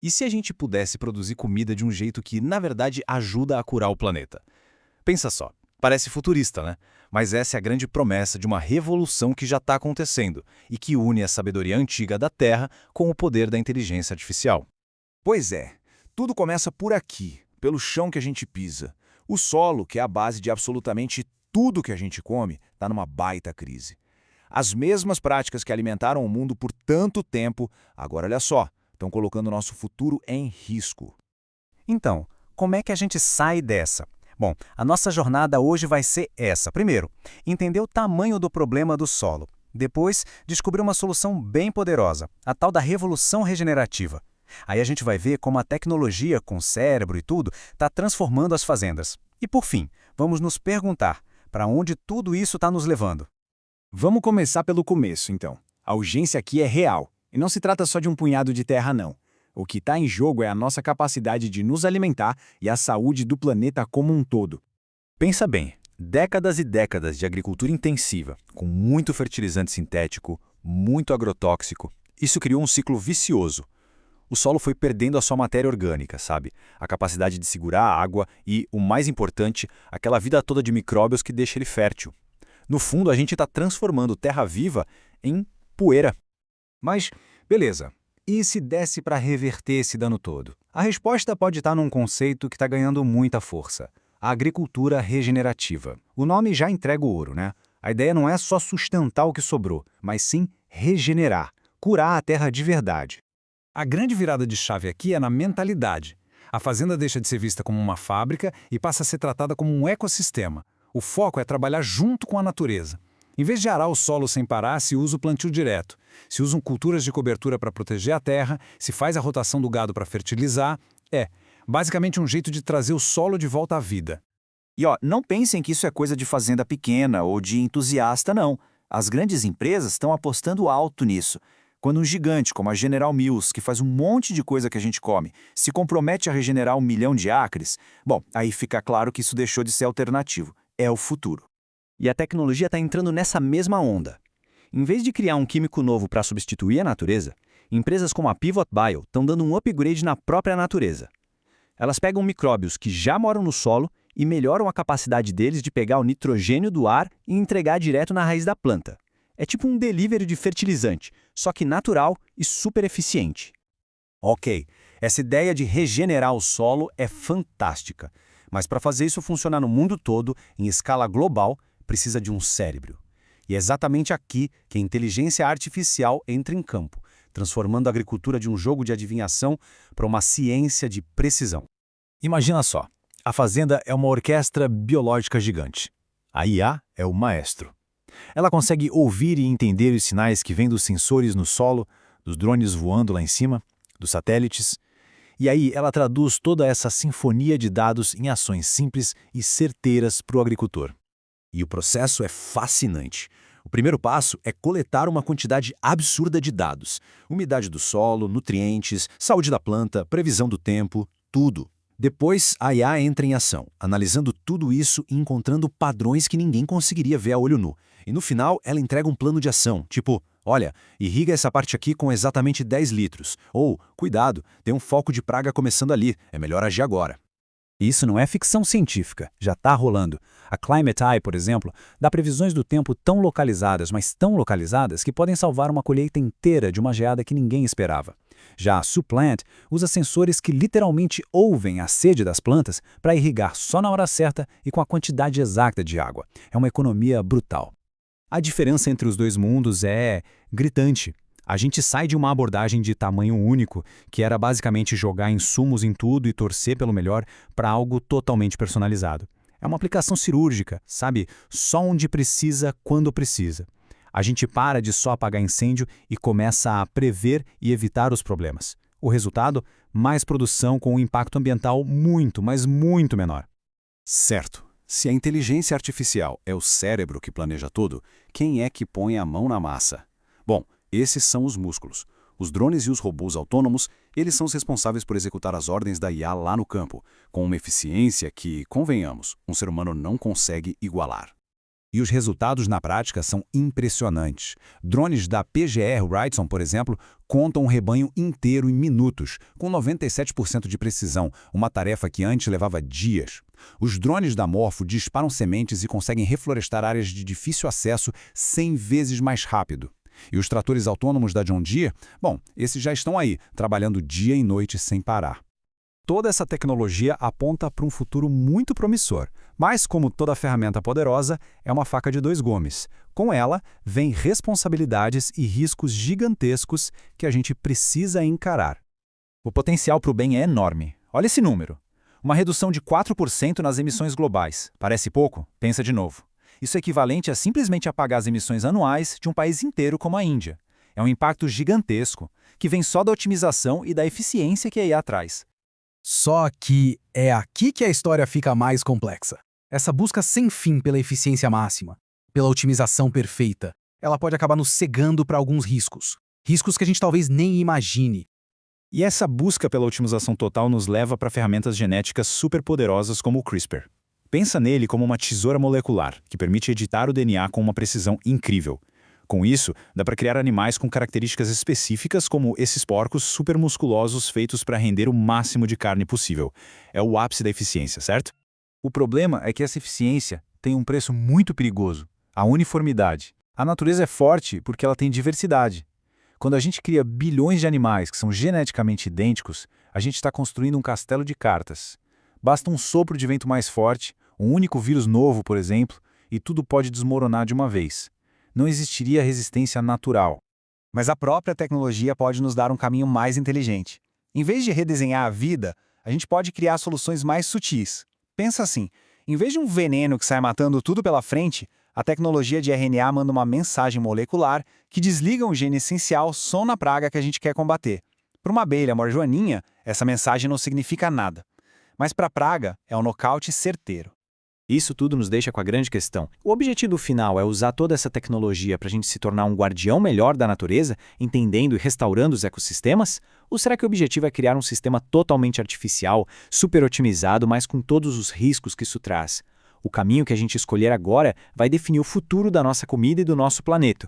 E se a gente pudesse produzir comida de um jeito que, na verdade, ajuda a curar o planeta? Pensa só, parece futurista, né? Mas essa é a grande promessa de uma revolução que já está acontecendo e que une a sabedoria antiga da Terra com o poder da inteligência artificial. Pois é, tudo começa por aqui, pelo chão que a gente pisa. O solo, que é a base de absolutamente tudo que a gente come, está numa baita crise. As mesmas práticas que alimentaram o mundo por tanto tempo, agora olha só, estão colocando o nosso futuro em risco. Então, como é que a gente sai dessa? Bom, a nossa jornada hoje vai ser essa. Primeiro, entender o tamanho do problema do solo. Depois, descobrir uma solução bem poderosa, a tal da revolução regenerativa. Aí a gente vai ver como a tecnologia, com cérebro e tudo, está transformando as fazendas. E por fim, vamos nos perguntar, para onde tudo isso está nos levando? Vamos começar pelo começo, então. A urgência aqui é real, e não se trata só de um punhado de terra, não. O que está em jogo é a nossa capacidade de nos alimentar e a saúde do planeta como um todo. Pensa bem, décadas e décadas de agricultura intensiva, com muito fertilizante sintético, muito agrotóxico, isso criou um ciclo vicioso. O solo foi perdendo a sua matéria orgânica, sabe? A capacidade de segurar a água e, o mais importante, aquela vida toda de micróbios que deixa ele fértil. No fundo, a gente está transformando terra viva em poeira. Mas, beleza. E se desse para reverter esse dano todo? A resposta pode estar num conceito que está ganhando muita força: a agricultura regenerativa. O nome já entrega o ouro, né? A ideia não é só sustentar o que sobrou, mas sim regenerar, curar a terra de verdade. A grande virada de chave aqui é na mentalidade. A fazenda deixa de ser vista como uma fábrica e passa a ser tratada como um ecossistema. O foco é trabalhar junto com a natureza. Em vez de arar o solo sem parar, se usa o plantio direto. Se usam culturas de cobertura para proteger a terra, se faz a rotação do gado para fertilizar. É, basicamente um jeito de trazer o solo de volta à vida. E não pensem que isso é coisa de fazenda pequena ou de entusiasta, não. As grandes empresas estão apostando alto nisso. Quando um gigante como a General Mills, que faz um monte de coisa que a gente come, se compromete a regenerar 1 milhão de acres, bom, aí fica claro que isso deixou de ser alternativo. É o futuro. E a tecnologia está entrando nessa mesma onda. Em vez de criar um químico novo para substituir a natureza, empresas como a Pivot Bio estão dando um upgrade na própria natureza. Elas pegam micróbios que já moram no solo e melhoram a capacidade deles de pegar o nitrogênio do ar e entregar direto na raiz da planta. É tipo um delivery de fertilizante, só que natural e super eficiente. Ok, essa ideia de regenerar o solo é fantástica, mas para fazer isso funcionar no mundo todo, em escala global, precisa de um cérebro. E é exatamente aqui que a inteligência artificial entra em campo, transformando a agricultura de um jogo de adivinhação para uma ciência de precisão. Imagina só, a fazenda é uma orquestra biológica gigante. A IA é o maestro. Ela consegue ouvir e entender os sinais que vêm dos sensores no solo, dos drones voando lá em cima, dos satélites. E aí ela traduz toda essa sinfonia de dados em ações simples e certeiras para o agricultor. E o processo é fascinante. O primeiro passo é coletar uma quantidade absurda de dados. Umidade do solo, nutrientes, saúde da planta, previsão do tempo, tudo. Depois, a IA entra em ação, analisando tudo isso e encontrando padrões que ninguém conseguiria ver a olho nu. E no final, ela entrega um plano de ação, tipo, olha, irriga essa parte aqui com exatamente 10 litros. Ou, cuidado, tem um foco de praga começando ali, é melhor agir agora. Isso não é ficção científica, já está rolando. A Climate Eye, por exemplo, dá previsões do tempo tão localizadas, mas tão localizadas, que podem salvar uma colheita inteira de uma geada que ninguém esperava. Já a Suplant usa sensores que literalmente ouvem a sede das plantas para irrigar só na hora certa e com a quantidade exata de água. É uma economia brutal. A diferença entre os dois mundos é gritante. A gente sai de uma abordagem de tamanho único, que era basicamente jogar insumos em tudo e torcer pelo melhor, para algo totalmente personalizado. É uma aplicação cirúrgica, sabe? Só onde precisa, quando precisa. A gente para de só apagar incêndio e começa a prever e evitar os problemas. O resultado? Mais produção com um impacto ambiental muito, mas muito menor. Certo. Se a inteligência artificial é o cérebro que planeja tudo, quem é que põe a mão na massa? Bom, esses são os músculos. Os drones e os robôs autônomos, eles são os responsáveis por executar as ordens da IA lá no campo, com uma eficiência que, convenhamos, um ser humano não consegue igualar. E os resultados na prática são impressionantes. Drones da PGR Wrightson, por exemplo, contam um rebanho inteiro em minutos, com 97% de precisão, uma tarefa que antes levava dias. Os drones da Morpho disparam sementes e conseguem reflorestar áreas de difícil acesso 100 vezes mais rápido. E os tratores autônomos da John Deere? Bom, esses já estão aí, trabalhando dia e noite sem parar. Toda essa tecnologia aponta para um futuro muito promissor, mas como toda ferramenta poderosa, é uma faca de dois gumes. Com ela, vem responsabilidades e riscos gigantescos que a gente precisa encarar. O potencial para o bem é enorme. Olha esse número. Uma redução de 4% nas emissões globais. Parece pouco? Pensa de novo. Isso é equivalente a simplesmente apagar as emissões anuais de um país inteiro como a Índia. É um impacto gigantesco, que vem só da otimização e da eficiência que a IA traz. Só que é aqui que a história fica mais complexa. Essa busca sem fim pela eficiência máxima, pela otimização perfeita, ela pode acabar nos cegando para alguns riscos. Riscos que a gente talvez nem imagine. E essa busca pela otimização total nos leva para ferramentas genéticas superpoderosas como o CRISPR. Pensa nele como uma tesoura molecular, que permite editar o DNA com uma precisão incrível. Com isso, dá para criar animais com características específicas como esses porcos supermusculosos feitos para render o máximo de carne possível. É o ápice da eficiência, certo? O problema é que essa eficiência tem um preço muito perigoso, a uniformidade. A natureza é forte porque ela tem diversidade. Quando a gente cria bilhões de animais que são geneticamente idênticos, a gente está construindo um castelo de cartas. Basta um sopro de vento mais forte, um único vírus novo, por exemplo, e tudo pode desmoronar de uma vez. Não existiria resistência natural. Mas a própria tecnologia pode nos dar um caminho mais inteligente. Em vez de redesenhar a vida, a gente pode criar soluções mais sutis. Pensa assim, em vez de um veneno que sai matando tudo pela frente, a tecnologia de RNA manda uma mensagem molecular que desliga um gene essencial só na praga que a gente quer combater. Para uma abelha mor-joaninha, essa mensagem não significa nada. Mas para a praga, é um nocaute certeiro. Isso tudo nos deixa com a grande questão. O objetivo final é usar toda essa tecnologia para a gente se tornar um guardião melhor da natureza, entendendo e restaurando os ecossistemas? Ou será que o objetivo é criar um sistema totalmente artificial, super otimizado, mas com todos os riscos que isso traz? O caminho que a gente escolher agora vai definir o futuro da nossa comida e do nosso planeta.